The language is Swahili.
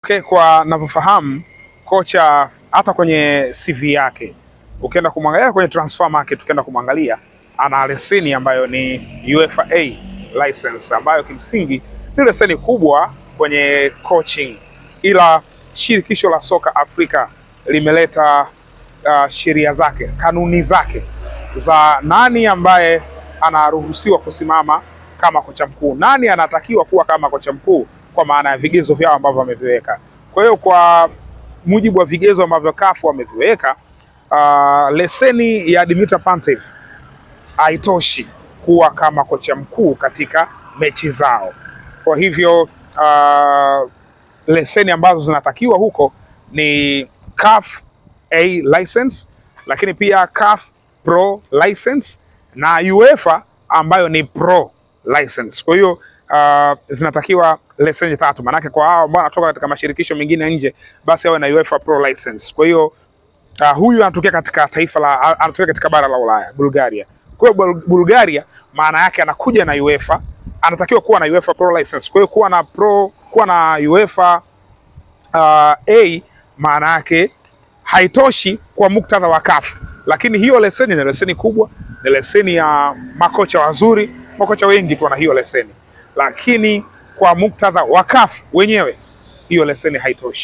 Okay, kwa ninavyofahamu kocha hata kwenye CV yake ukienda kumwangalia kwenye transfer market, ukienda kumwangalia ana leseni ambayo ni UEFA A license, ambayo kimsingi ni leseni kubwa kwenye coaching, ila shirikisho la soka Afrika limeleta sheria zake, kanuni zake za nani ambaye anaruhusiwa kusimama kama kocha mkuu, nani anatakiwa kuwa kama kocha mkuu, kwa maana ya vigezo vyao ambavyo wameviweka. Kwa hiyo kwa mujibu wa vigezo ambavyo CAF wameviweka, leseni ya Dimitar Pantev haitoshi kuwa kama kocha mkuu katika mechi zao. Kwa hivyo leseni ambazo zinatakiwa huko ni CAF A license, lakini pia CAF Pro license na UEFA ambayo ni Pro license. Kwa hiyo zinatakiwa leseni tatu, manake kwa hao ambao wanatoka katika mashirikisho mengine nje, basi awe na UEFA Pro license. Kwa hiyo huyu anatokea katika anatokea katika bara la Ulaya, Bulgaria. Kwa hiyo Bulgaria maana yake anakuja na UEFA, anatakiwa kuwa na UEFA Pro license. Kwa hiyo kuwa na UEFA A maana yake haitoshi kwa muktadha wa CAF, lakini hiyo leseni ni leseni kubwa, ni leseni ya makocha wazuri. Makocha wengi tu wana hiyo leseni, lakini kwa muktadha wa CAF wenyewe hiyo leseni haitoshi.